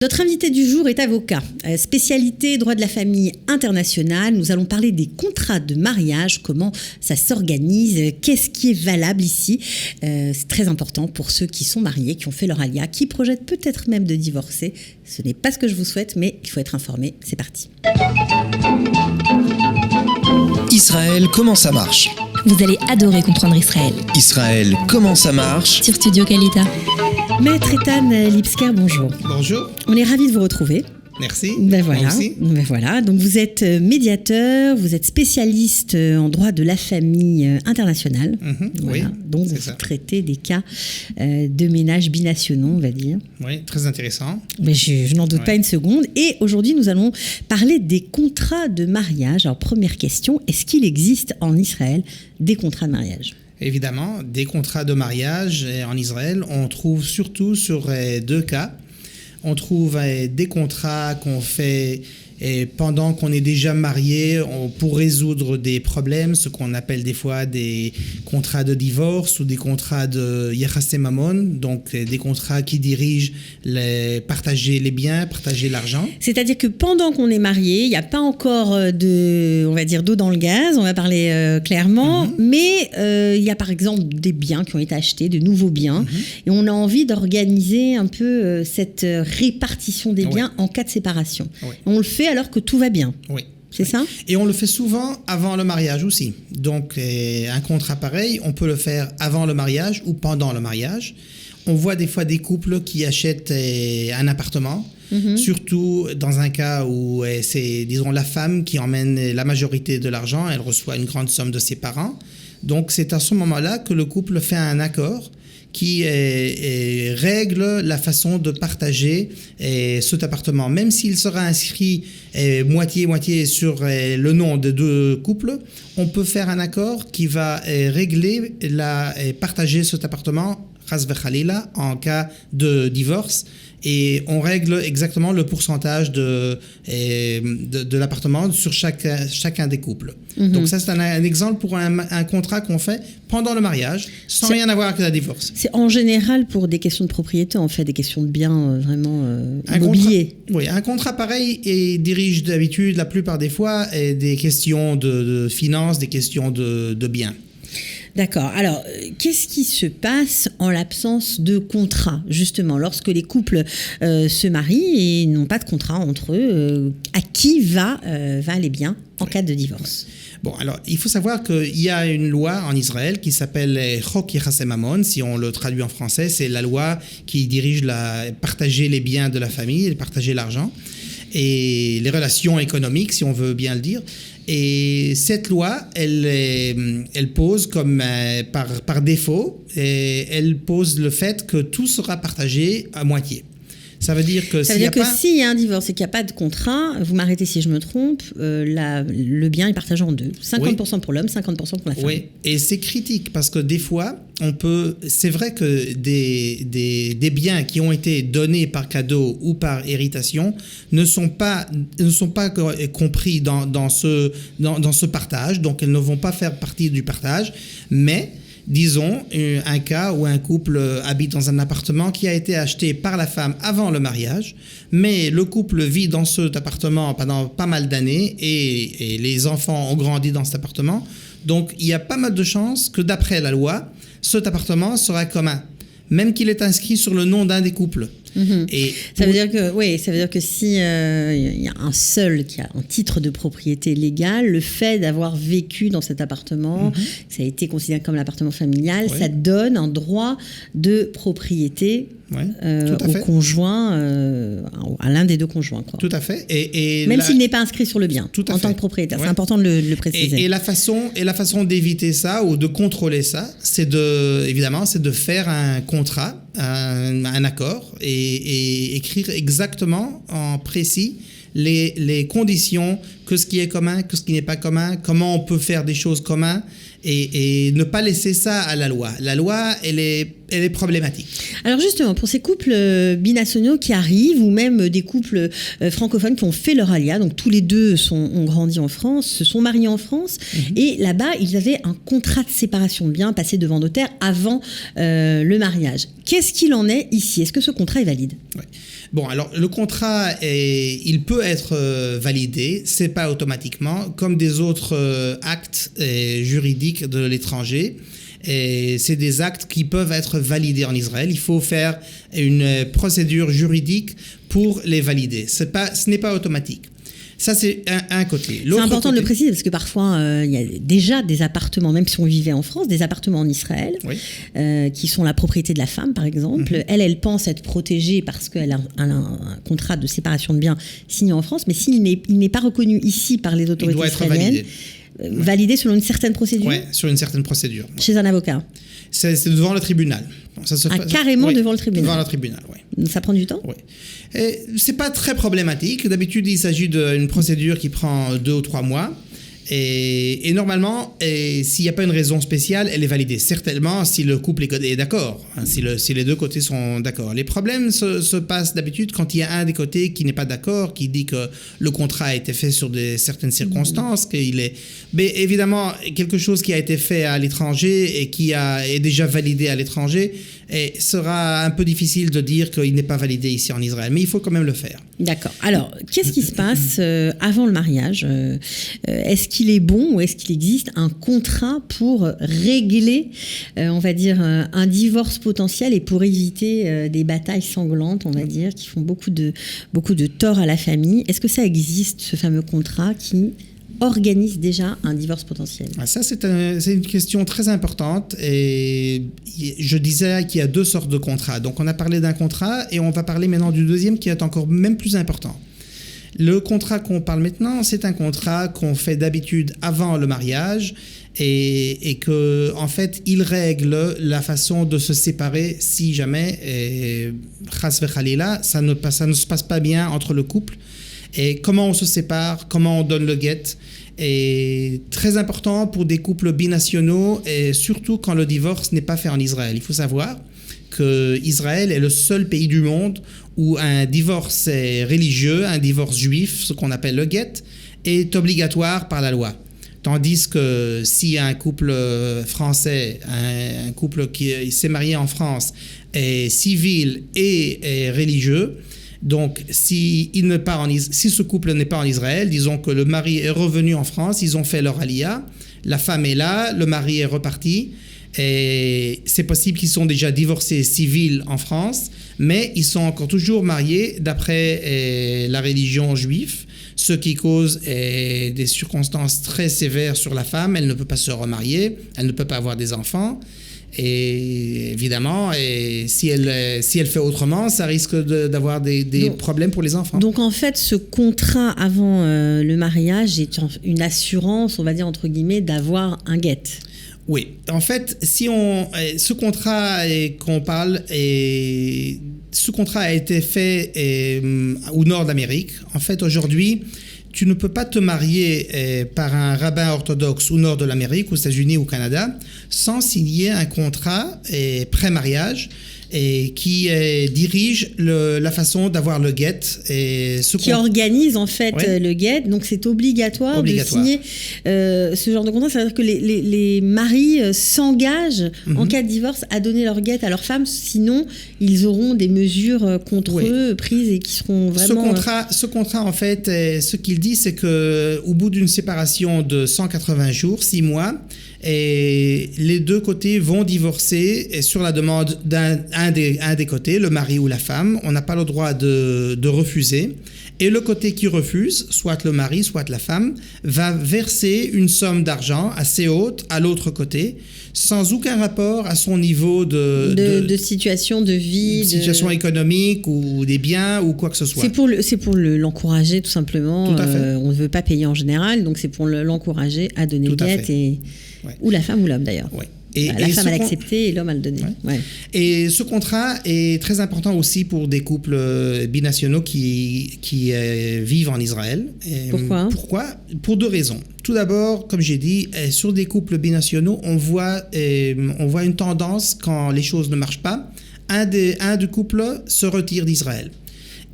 Notre invité du jour est avocat, spécialité droit de la famille international. Nous allons parler des contrats de mariage, comment ça s'organise, qu'est-ce qui est valable ici. C'est très important pour ceux qui sont mariés, qui ont fait leur alia, qui projettent peut-être même de divorcer. Ce n'est pas ce que je vous souhaite, mais il faut être informé. C'est parti. Israël, comment ça marche ? Vous allez adorer comprendre Israël. Israël, comment ça marche ? Sur Studio Kalita. Maître Ethan Lipsker, bonjour. Bonjour. On est ravis de vous retrouver. Merci. Ben voilà. Moi aussi. Ben voilà. Donc vous êtes médiateur, vous êtes spécialiste en droit de la famille internationale. Oui, Donc vous traitez des cas de ménages binationaux, on va dire. Oui, très intéressant. Mais je n'en doute pas une seconde. Et aujourd'hui, nous allons parler des contrats de mariage. Alors première question, est-ce qu'il existe en Israël des contrats de mariage ? Évidemment, des contrats de mariage en Israël, on trouve surtout sur deux cas. On trouve des contrats qu'on fait pendant qu'on est déjà marié pour résoudre des problèmes, ce qu'on appelle des fois des contrats de divorce ou des contrats de Yachasé Mamon, donc des contrats qui dirigent partager les biens, partager l'argent. C'est-à-dire que pendant qu'on est marié, il n'y a pas encore d'eau dans le gaz, on va parler clairement, mais il y a par exemple des biens qui ont été achetés, de nouveaux biens, et on a envie d'organiser un peu cette répartition des biens en cas de séparation. Oui. On le fait alors que tout va bien. Oui. C'est ça ? Et on le fait souvent avant le mariage aussi. Donc, un contrat pareil, on peut le faire avant le mariage ou pendant le mariage. On voit des fois des couples qui achètent un appartement, surtout dans un cas où c'est, disons, la femme qui emmène la majorité de l'argent, elle reçoit une grande somme de ses parents. Donc, c'est à ce moment-là que le couple fait un accord qui règle la façon de partager cet appartement. Même s'il sera inscrit moitié-moitié sur le nom de deux couples, on peut faire un accord qui va régler partager cet appartement Chas v'chalila, en cas de divorce, et on règle exactement le pourcentage de l'appartement sur chacun des couples. Donc ça, c'est un exemple pour un contrat qu'on fait pendant le mariage, sans rien avoir avec la divorce. C'est en général pour des questions de propriété, en fait, des questions de biens vraiment immobiliers. Oui, un contrat pareil dirige d'habitude, la plupart des fois, des questions de finances, des questions de biens. D'accord. Alors, qu'est-ce qui se passe en l'absence de contrat, justement, lorsque les couples se marient et n'ont pas de contrat entre eux, à qui va les biens en cas de divorce ? Bon, alors, il faut savoir qu'il y a une loi en Israël qui s'appelle Chok Yachasé Mamon. Si on le traduit en français, c'est la loi qui dirige partager les biens de la famille et partager l'argent et les relations économiques, si on veut bien le dire. Et cette loi, elle pose comme par défaut, elle pose le fait que tout sera partagé à moitié. Ça veut dire que s'il y a un divorce et qu'il n'y a pas de contrat, vous m'arrêtez si je me trompe, le bien est partagé en deux. 50% pour l'homme, 50% pour la femme. Oui, et c'est critique parce que des fois, c'est vrai que des biens qui ont été donnés par cadeau ou par héritation ne sont pas compris dans ce partage, donc elles ne vont pas faire partie du partage, mais disons, un cas où un couple habite dans un appartement qui a été acheté par la femme avant le mariage, mais le couple vit dans cet appartement pendant pas mal d'années et les enfants ont grandi dans cet appartement. Donc, il y a pas mal de chances que d'après la loi, cet appartement sera commun, même qu'il est inscrit sur le nom d'un des couples. Et ça veut dire que si il y a un seul qui a un titre de propriété légal, le fait d'avoir vécu dans cet appartement, ça a été considéré comme l'appartement familial, ça donne un droit de propriété au conjoint, à l'un des deux conjoints, quoi. Tout à fait. Même s'il n'est pas inscrit sur le bien en tant que propriétaire. C'est important de le préciser. Et la façon d'éviter ça ou de contrôler ça, c'est de faire un contrat, un accord et écrire exactement en précis les conditions, que ce qui est commun, que ce qui n'est pas commun, comment on peut faire des choses communes et ne pas laisser ça à la loi. La loi, elle est problématique. Alors justement, pour ces couples binationaux qui arrivent ou même des couples francophones qui ont fait leur alia, donc tous les deux ont grandi en France, se sont mariés en France et là-bas, ils avaient un contrat de séparation de biens passé devant notaire avant le mariage. Qu'est-ce qu'il en est ici ? Est-ce que ce contrat est valide ? Bon, alors le contrat, il peut être validé, c'est pas automatiquement, comme des autres actes juridiques de l'étranger. Et c'est des actes qui peuvent être validés en Israël. Il faut faire une procédure juridique pour les valider. Ce n'est pas automatique. Ça, c'est un côté. C'est important de le préciser parce que parfois, il y a déjà des appartements, même si on vivait en France, des appartements en Israël, qui sont la propriété de la femme, par exemple. Elle pense être protégée parce qu'elle a un contrat de séparation de biens signé en France, mais s'il n'est pas reconnu ici par les autorités israéliennes, validé selon une certaine procédure. Oui, sur une certaine procédure. Chez un avocat. C'est devant le tribunal. Ça se fait, carrément devant le tribunal. Devant le tribunal, oui. Ça prend du temps? Oui. C'est pas très problématique. D'habitude, il s'agit d'une procédure qui prend 2 ou 3 mois. Et normalement, s'il n'y a pas une raison spéciale, elle est validée. Certainement, si le couple est d'accord, hein, si les deux côtés sont d'accord. Les problèmes se passent d'habitude quand il y a un des côtés qui n'est pas d'accord, qui dit que le contrat a été fait sur certaines circonstances, Mais évidemment, quelque chose qui a été fait à l'étranger et qui est déjà validé à l'étranger, sera un peu difficile de dire qu'il n'est pas validé ici en Israël. Mais il faut quand même le faire. D'accord. Alors, qu'est-ce qui se passe avant le mariage? Est-ce qu'il est bon ou est-ce qu'il existe un contrat pour régler, on va dire, un divorce potentiel et pour éviter des batailles sanglantes, on va dire, qui font beaucoup de tort à la famille? Est-ce que ça existe, ce fameux contrat qui organise déjà un divorce potentiel? Ça, c'est une question très importante et je disais qu'il y a 2 sortes de contrats. Donc, on a parlé d'un contrat et on va parler maintenant du deuxième qui est encore même plus important. Le contrat qu'on parle maintenant, c'est un contrat qu'on fait d'habitude avant le mariage et que, en fait, il règle la façon de se séparer si jamais, chas v'chalila, ça ne se passe pas bien entre le couple. Et comment on se sépare, comment on donne le guet, est très important pour des couples binationaux et surtout quand le divorce n'est pas fait en Israël. Il faut savoir que Israël est le seul pays du monde où un divorce religieux, un divorce juif, ce qu'on appelle le guet, est obligatoire par la loi. Tandis que si un couple français, un couple qui s'est marié en France, est civil et est religieux, donc, si ce couple n'est pas en Israël, disons que le mari est revenu en France, ils ont fait leur aliyah, la femme est là, le mari est reparti, et c'est possible qu'ils sont déjà divorcés civils en France, mais ils sont encore toujours mariés d'après la religion juive, ce qui cause des circonstances très sévères sur la femme. Elle ne peut pas se remarier, elle ne peut pas avoir des enfants. Et évidemment, si elle fait autrement, ça risque d'avoir des problèmes pour les enfants. Donc en fait, ce contrat avant le mariage est une assurance, on va dire entre guillemets, d'avoir un guet. Oui, en fait, ce contrat qu'on parle, ce contrat a été fait au nord d'Amérique. En fait, aujourd'hui, tu ne peux pas te marier par un rabbin orthodoxe au nord de l'Amérique, aux États-Unis ou au Canada, sans signer un contrat pré-mariage qui dirige la façon d'avoir le guet. Qui organise en fait le guet, donc c'est obligatoire de signer ce genre de contrat. C'est-à-dire que les maris s'engagent en cas de divorce à donner leur guet à leur femme, sinon ils auront des mesures contre eux prises et qui seront vraiment... Ce contrat en fait, ce qu'il dit, c'est qu'au bout d'une séparation de 180 jours, 6 mois, et les deux côtés vont divorcer sur la demande d'un des côtés, le mari ou la femme. On n'a pas le droit de refuser. Et le côté qui refuse, soit le mari, soit la femme, va verser une somme d'argent assez haute à l'autre côté, sans aucun rapport à son niveau de situation de vie, situation économique ou des biens ou quoi que ce soit. C'est pour l'encourager tout simplement. Tout à fait. On ne veut pas payer en général, donc c'est pour l'encourager à donner le guet ou la femme ou l'homme d'ailleurs. Ouais. La femme a accepté et l'homme a le donné. Ouais. Et ce contrat est très important aussi pour des couples binationaux qui vivent en Israël. Pourquoi ? Pour 2 raisons. Tout d'abord, comme j'ai dit, sur des couples binationaux, on voit une tendance quand les choses ne marchent pas. Un des couples se retire d'Israël.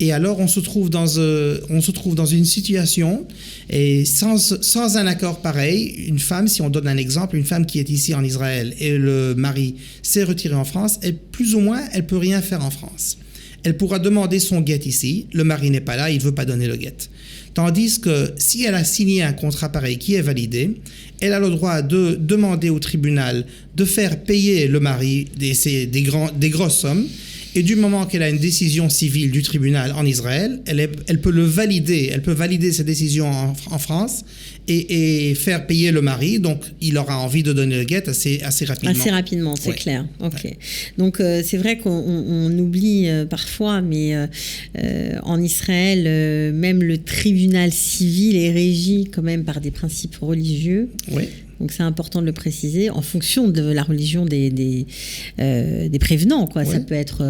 Et alors, on se trouve dans une situation, et sans un accord pareil, une femme, si on donne un exemple, une femme qui est ici en Israël et le mari s'est retiré en France, plus ou moins, elle peut rien faire en France. elle pourra demander son guet ici. Le mari n'est pas là, il ne veut pas donner le guet. Tandis que si elle a signé un contrat pareil qui est validé, elle a le droit de demander au tribunal de faire payer le mari des grosses sommes. Et du moment qu'elle a une décision civile du tribunal en Israël, elle peut le valider. Elle peut valider cette décision en France et faire payer le mari. Donc, il aura envie de donner le guet assez rapidement. Assez rapidement, c'est clair. Ok. Ouais. Donc, c'est vrai qu'on oublie parfois, mais en Israël, même le tribunal civil est régi quand même par des principes religieux. Oui. Donc c'est important de le préciser en fonction de la religion des prévenants, quoi. Ouais. Ça peut être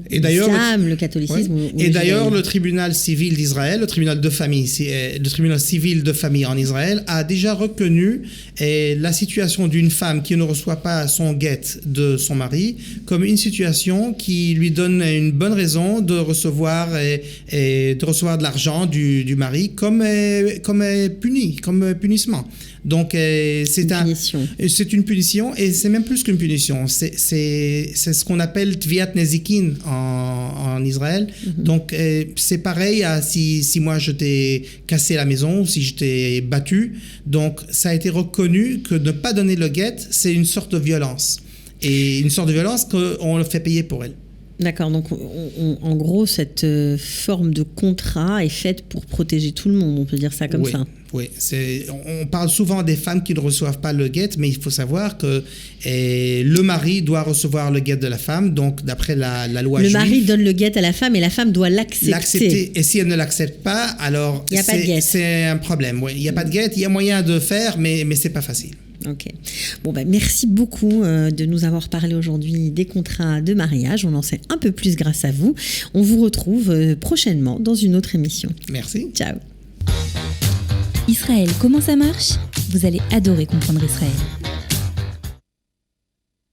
l'islam, le catholicisme. Ouais. Et d'ailleurs, le tribunal civil d'Israël, le tribunal civil de famille en Israël, a déjà reconnu la situation d'une femme qui ne reçoit pas son guet de son mari comme une situation qui lui donne une bonne raison de recevoir de l'argent du mari comme punissement. Donc c'est une punition et c'est même plus qu'une punition. C'est ce qu'on appelle tviat nezikin en Israël. Mm-hmm. Donc c'est pareil à si moi je t'ai cassé la maison ou si je t'ai battu. Donc ça a été reconnu que ne pas donner le guet, c'est une sorte de violence. Et une sorte de violence qu'on le fait payer pour elle. D'accord, donc en gros, cette forme de contrat est faite pour protéger tout le monde, on peut dire ça comme ça. Oui, on parle souvent des femmes qui ne reçoivent pas le guet, mais il faut savoir que le mari doit recevoir le guet de la femme, donc d'après la loi juive. Le mari donne le guet à la femme et la femme doit l'accepter. Et si elle ne l'accepte pas, alors il n'y a pas de guet. C'est un problème. Oui. Il n'y a pas de guet, il y a moyen de faire, mais ce n'est pas facile. Ok. Bon, merci beaucoup de nous avoir parlé aujourd'hui des contrats de mariage. On en sait un peu plus grâce à vous. On vous retrouve prochainement dans une autre émission. Merci. Ciao. Israël, comment ça marche ? Vous allez adorer comprendre Israël.